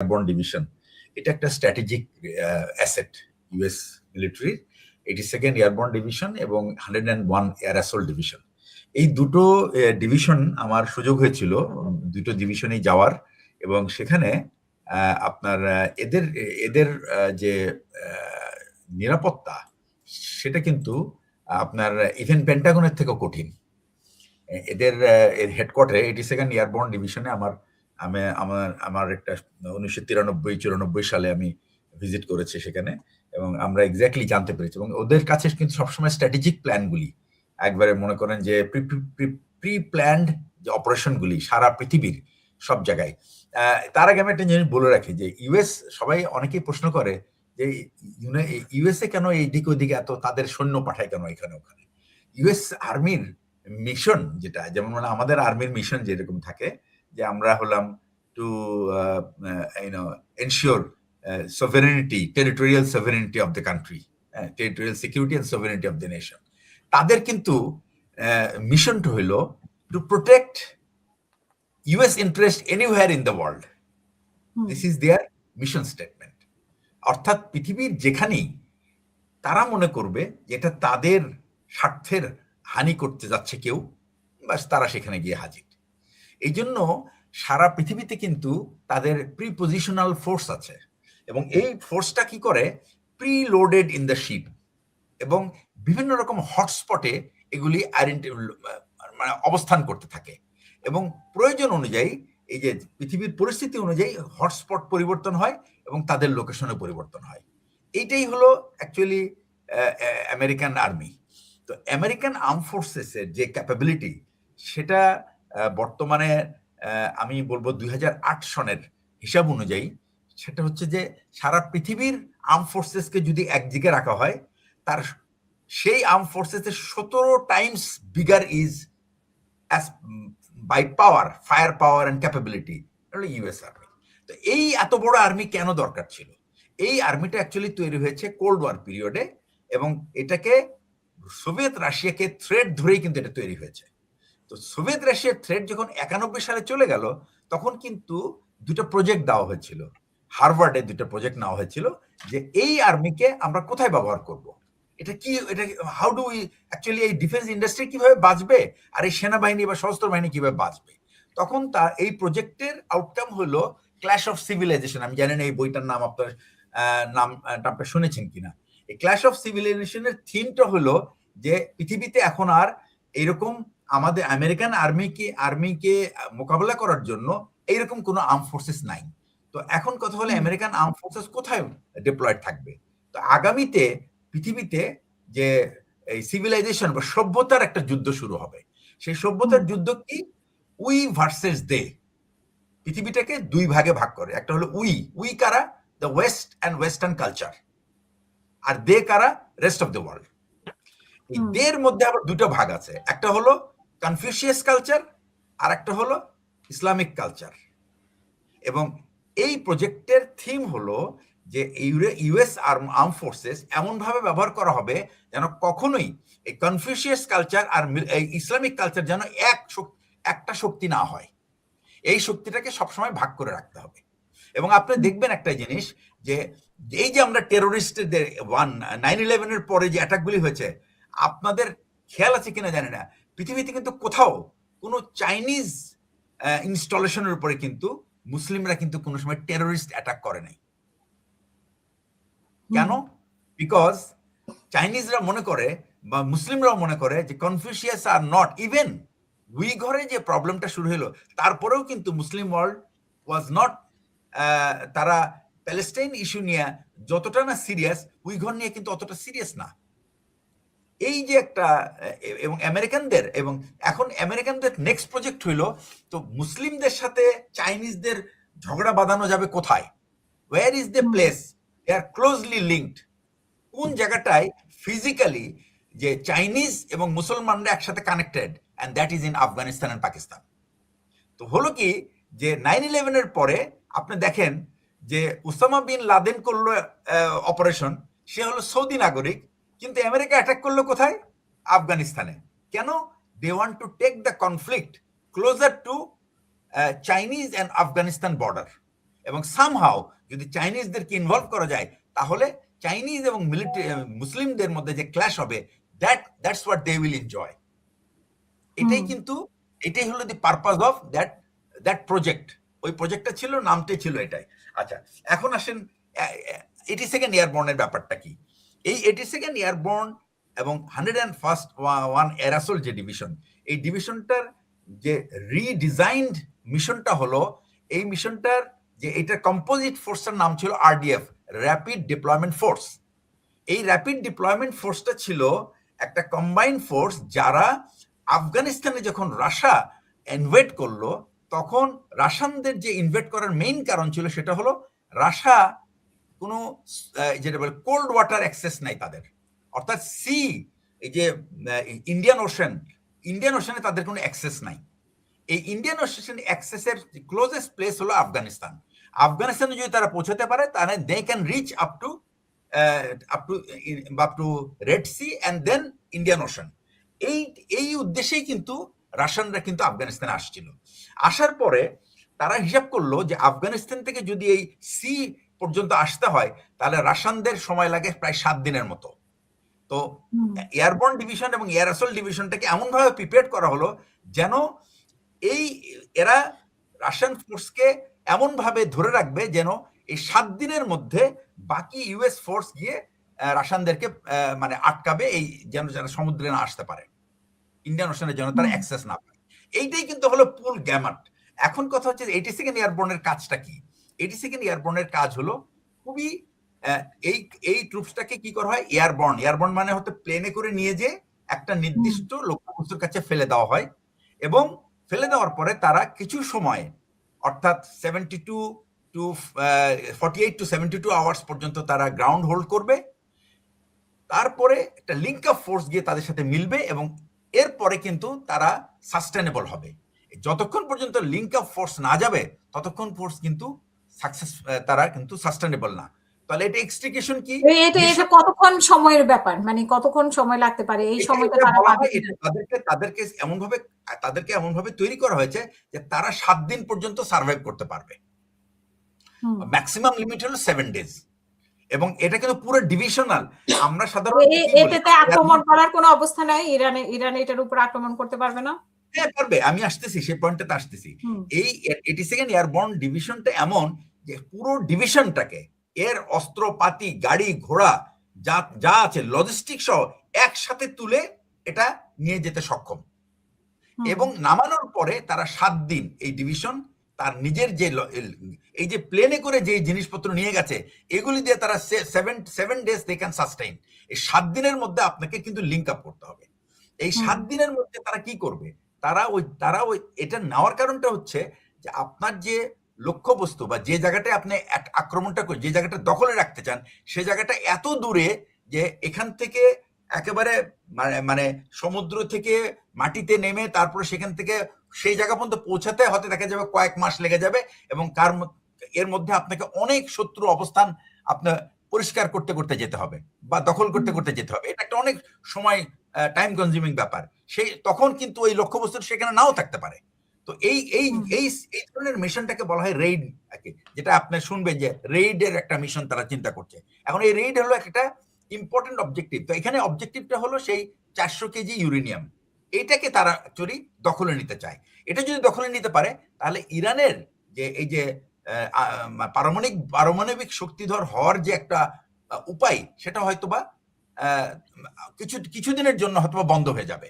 Airborne division, এটা একটা strategic asset US মিলিটারির। 82nd এয়ারবর্ন ডিভিশন এবং 101 এয়ার অ্যাসল্ট ডিভিশন, এই দুটো ডিভিশন আমার সুযোগ হয়েছিল দুটো ডিভিশনেই যাওয়ার, এবং সেখানে আপনার এদের এদের যে নিরাপত্তা সেটা কিন্তু আপনার ইভেন পেন্টাগনের থেকেও কঠিন। এদের হেডকোয়ার্টারে 82nd এয়ারবর্ন ডিভিশনে আমার একটা 1993-94 সালে আমি ভিজিট করেছি সেখানে, এবং আমরা এক্স্যাক্টলি জানতে পেরেছি। এবং ওদের কাছে কিন্তু সবসময় স্ট্র্যাটেজিক প্ল্যানগুলি একবারে মনে করেন যে প্রি প্ল্যান্ড যে অপারেশনগুলি সারা পৃথিবীর সব জায়গায়। তার আগে আমি একটা জিনিস বলে রাখি যে ইউএস, সবাই অনেকেই প্রশ্ন করে যে ইউএসএ কেন এইদিকে ওইদিকে এত তাদের সৈন্য পাঠায় কেন এখানে ওখানে। ইউএস আর্মির মিশন যেটা, যেমন মানে আমাদের আর্মির মিশন যেরকম থাকে যে আমরা হলাম to ensure sovereignty, territorial sovereignty of the country, territorial security and sovereignty of the nation. তাদের কিন্তু মিশনটা হলো to protect US interest anywhere in the world. This is their mission statement. অর্থাৎ পৃথিবীর যেখানেই তারা মনে করবে যে এটা তাদের স্বার্থের হানি করতে যাচ্ছে কেউ, বাস তারা সেখানে গিয়ে হাজির। এই জন্য সারা পৃথিবীতে কিন্তু তাদের প্রিপোজিশনাল ফোর্স আছে, এবং এই ফোর্সটা কি করে, pre loaded in the ship, এবং বিভিন্ন রকম হটস্পটে এগুলি মানে অবস্থান করতে থাকে, এবং প্রয়োজন অনুযায়ী এই যে পৃথিবীর পরিস্থিতি অনুযায়ী হটস্পট পরিবর্তন হয় এবং তাদের লোকেশনে পরিবর্তন হয়। এইটাই হলো অ্যাকচুয়ালি আমেরিকান আর্মি। তো আমেরিকান আর্ম ফোর্সেসের যে ক্যাপাবিলিটি সেটা বর্তমানে আমি বলবো 2008 সনের হিসাব অনুযায়ী সেটা হচ্ছে যে সারা পৃথিবীর আর্ম ফোর্সেসকে যদি একদিকে রাখা হয়, তার সেই আর্ম ফোর্সেসের 17 times bigger is as by power, fire power and capability US army. তো এই এত বড় আর্মি কেন দরকার ছিল? এই আর্মিটা অ্যাকচুয়ালি তৈরি হয়েছে কোল্ড ওয়ার পিরিয়ডে, এবং এটাকে সোভিয়েত রাশিয়াকে থ্রেট ধরেই কিন্তু এটা তৈরি হয়েছে। তো সোভিয়েত রাশিয়ার থ্রেট যখন 91 সালে চলে গেল, তখন কিন্তু দুটো প্রজেক্ট দেওয়া হয়েছিল, হার্ভার্ডে দুটো প্রজেক্ট নেওয়া হয়েছিল যে এই আর্মিকে আমরা কোথায় ব্যবহার করব, এটা কি, এটা হাউ ডু উই অ্যাকচুয়ালি এই ডিফেন্স ইন্ডাস্ট্রি কিভাবে বাঁচবে, আর এই সেনাবাহিনী বা সশস্ত্র বাহিনী কিভাবে বাঁচবে। তখন তার এই প্রজেক্টের আউটকাম হলো ক্ল্যাশ অফ সিভিলাইজেশন। আমি জানি না এই বইটার নাম আপনার নামটা শুনেছেন কিনা। এই ক্ল্যাশ অফ সিভিলাইজেশনের থিমটা হলো যে পৃথিবীতে এখন আর এইরকম আমাদের আমেরিকান আর্মিকে মোকাবেলা করার জন্য এইরকম কোনো আর্ম ফোর্সেস নাই। তো এখন কথা হলো আমেরিকান আর্ম ফোর্সেস কোথায় ডিপ্লয়েড থাকবে। তো আগামীতে পৃথিবীতে যে এই সিভিলাইজেশন বা সভ্যতার একটা যুদ্ধ শুরু হবে। সেই সভ্যতার যুদ্ধ কি? We versus they. পৃথিবীটাকে দুই ভাগে ভাগ করে। একটা হলো উই কারা, the west and western culture, আর দে কারা, রেস্ট অফ দ্য ওয়ার্ল্ড। এই দের মধ্যে আবার দুটো ভাগ আছে, একটা হলো কনফিউশিয়াস কালচার আর একটা হলো ইসলামিক কালচার। এবং এই প্রজেক্টের থিম হলো যে ইউএস আর্ম ফোর্সেস এমনভাবে ব্যবহার করা হবে যেন কখনোই এই কনফিউশিয়াস কালচার আর ইসলামিক কালচার যেন একটা শক্তি না হয়। এই শক্তিটাকে সবসময় ভাগ করে রাখতে হবে। এবং আপনি দেখবেন একটা জিনিস যে এই যে আমরা টেরোরিস্টদের 9/11-এর পরে যে অ্যাটাকগুলি হয়েছে, আপনাদের খেয়াল আছে কিনা জানি না, পৃথিবীতে কিন্তু কোথাও কোনো চাইনিজ ইনস্টলেশনের উপরে কিন্তু মুসলিমরা কিন্তু কোনো সময় টেরোরিস্ট অ্যাটাক করে নাই। কেন? বিকজ চাইনিজরা মনে করে বা মুসলিমরাও মনে করে যে কনফিউশিয়াস আর নট ইভেন উইঘরে যে প্রবলেমটা শুরু হলো, তারপরেও কিন্তু মুসলিম ওয়ার্ল্ড ওয়াজ নট, তারা প্যালেস্টাইন ইস্যু নিয়ে যতটা না সিরিয়াস, উইঘর নিয়ে কিন্তু অতটা সিরিয়াস না। এই যে একটা, এবং আমেরিকানদের, এবং এখন আমেরিকানদের নেক্সট প্রজেক্ট হইল, তো মুসলিমদের সাথে চাইনিজদের ঝগড়া বাঁধানো যাবে কোথায়? Where is the place they are closely linked? কোন জায়গাটায় ফিজিক্যালি যে চাইনিজ এবং মুসলমানরা একসাথে connected, and that is in Afghanistan and Pakistan. তো হলো কি যে 9/11-এর পরে আপনি দেখেন যে উসামা বিন লাদেন করলো অপারেশন, সে হলো সৌদি নাগরিক, কিন্তু আমেরিকা অ্যাটাক করলো কোথায়? আফগানিস্তানে। কেন? They want to take the conflict closer to Chinese and Afghanistan border. এবং সামহাও যদি চাইনিজদেরকে ইনভলভ করা যায় তাহলে চাইনিজ এবং মিলিটারি মুসলিমদের মধ্যে যে ক্ল্যাশ হবে, that's what they will enjoy. এটাই হলো the purpose of that project. ওই প্রজেক্টটা ছিল, নামটাই ছিল এটাই। আচ্ছা, এখন আসেন 82nd এয়ারবর্নের ব্যাপারটা কি। এই 82nd এয়ারবর্ন এবং 101 এরাসোল যে ডিভিশন, এই ডিভিশনটার যে রিডিজাইনড মিশনটা হলো, এই মিশনটার যে এটার কম্পোজিট ফোর্সের নাম ছিল RDF, র্যাপিড ডিপ্লয়মেন্ট ফোর্স। এই র্যাপিড ডিপ্লয়মেন্ট ফোর্সটা ছিল একটা কম্বাইন্ড ফোর্স, যারা আফগানিস্তানে যখন রাশিয়া ইনভেড করলো, তখন রাশিয়ানদের যে ইনভেড করার মেইন কারণ ছিল সেটা হলো রাশিয়া কোনো যেটা বলে কোল্ড ওয়াটার অ্যাক্সেস নাই তাদের, অর্থাৎ সি, এই যে ইন্ডিয়ান ওশানে তাদের কোনো অ্যাক্সেস নাই। এই ইন্ডিয়ান ওশান অ্যাক্সেসের ক্লোজেস্ট প্লেস হলো আফগানিস্তান। আফগানিস্তানে যদি তারা পৌঁছাতে পারে তাহলে they can reach up to Red Sea and then Indian Ocean. এই উদ্দেশ্যেই কিন্তু রাশিয়ানরা কিন্তু আফগানিস্তানে আসছিল। আসার পরে তারা হিসাব করলো যে আফগানিস্তান থেকে যদি এই সি পর্যন্ত আসতে হয় তাহলে রাশিয়ানদের সময় লাগে প্রায় 7 দিনের মতো। তো এয়ারবর্ন ডিভিশন এবং এয়ার অ্যাসল্ট ডিভিশনটাকে এমনভাবে প্রিপেয়ার করা হলো যেন এরা রাশিয়ান ফোর্সকে এমনভাবে ধরে রাখবে যেন এই 7 দিনের মধ্যে বাকি ইউএস ফোর্স গিয়ে রাশিয়ানদেরকে মানে আটকাবে, এই যেন যারা সমুদ্রে না আসতে পারে, ইন্ডিয়ান ওশানের জন্য তারা অ্যাক্সেস না পায়। এইটাই কিন্তু হলো ফুল গ্যামাট। এখন কথা হচ্ছে 82nd এয়ারবর্নের কাজটা কি। 82nd এয়ারবর্নের কাজ হলো খুবই এই ট্রুপসটাকে কি করা হয়, এয়ারবর্ন মানে হচ্ছে প্লেনে করে নিয়ে যে একটা নির্দিষ্ট লক্ষ্যবস্তুর কাছে ফেলে দেওয়া হয়, এবং ফেলে দেওয়ার পরে তারা কিছু সময়, অর্থাৎ 48 to 72 আওয়ার্স পর্যন্ত তারা গ্রাউন্ড হোল্ড করবে। তারপরে একটা লিঙ্ক অফ ফোর্স গিয়ে তাদের সাথে মিলবে এবং এরপরে কিন্তু তারা সাস্টেনেবল হবে। যতক্ষণ পর্যন্ত লিঙ্ক অফ ফোর্স না যাবে ততক্ষণ ফোর্স কিন্তু তারা কিন্তু সাস্টেনেবল না। তাহলে এটা এক্সট্রিকেশন কি, এটা কতক্ষণ সময়ের ব্যাপার, মানে কতক্ষণ সময় লাগতে পারে এই সময়টা তাদেরকে এমনভাবে তৈরি করা হয়েছে যে তারা 7 দিন পর্যন্ত সার্ভাইভ করতে পারবে। ম্যাক্সিমাম লিমিট হলো 7 ডেজ, এবং এটা কিন্তু পুরো ডিভিশনাল। আমরা সাধারণত এটাতে আক্রমণ করার কোনো অবস্থা নাই, ইরানে এটার উপর আক্রমণ করতে পারবে না। হ্যাঁ পারবে, আমি আসতেছি সেই পয়েন্টটাতে আসতেছি। এই 82nd এয়ারবর্ন ডিভিশনটা এমন যে পুরো ডিভিশনটাকে এর অস্ত্রপাতি, গাড়ি ঘোড়া যা আছে, লজিস্টিক সহ একসাথে তুলে এটা নিয়ে যেতে সক্ষম। এবং নামানোর পরে তারা 7 দিন এই ডিভিশন তার নিজের যে এই যে প্লেনে করে যে জিনিসপত্র নিয়ে গেছে এগুলি দিয়ে তারা 7 ডেজ দে ক্যান সাস্টেইন। এই 7 দিনের মধ্যে আপনাকে কিন্তু লিঙ্ক আপ করতে হবে। এই 7 দিনের মধ্যে তারা কি করবে, তারা ওই এটা নেওয়ার কারণটা হচ্ছে যে আপনার যে লক্ষ্যবস্তু বা যে জায়গাটায় আপনি আক্রমণটা করে যে জায়গাটা দখলে রাখতে চান সে জায়গাটা এত দূরে যে এখান থেকে একেবারে মানে সমুদ্র থেকে মাটিতে নেমে তারপরে সেখান থেকে সেই জায়গা পর্যন্ত পৌঁছাতে হতে দেখা যাবে কয়েক মাস লেগে যাবে, এবং এর মধ্যে আপনাকে অনেক শত্রু অবস্থান আপনার পরিষ্কার করতে করতে যেতে হবে বা দখল করতে করতে যেতে হবে। এটা একটা অনেক সময় টাইম কনজিউমিং ব্যাপার। তখন কিন্তু ওই লক্ষ্যবস্তু সেখানে নাও থাকতে পারে। তো এই ধরনের মিশনটাকে বলা হয় রেইড, যেটা আপনি শুনবেন যে রেইডের একটা মিশন তারা চিন্তা করছে। এখন এই রেইড হলো একটা ইম্পর্টেন্ট অবজেক্টিভ। তো এখানে অবজেক্টিভটা হলো সেই 400 কেজি ইউরেনিয়াম, এইটাকে তারা অ্যাকচুয়ালি দখলে নিতে চায়। এটা যদি দখলে নিতে পারে তাহলে ইরানের যে এই যে পারমাণবিক শক্তিধর হওয়ার যে একটা উপায় সেটা হয়তোবা কিছুদিনের জন্য হয়তোবা বন্ধ হয়ে যাবে।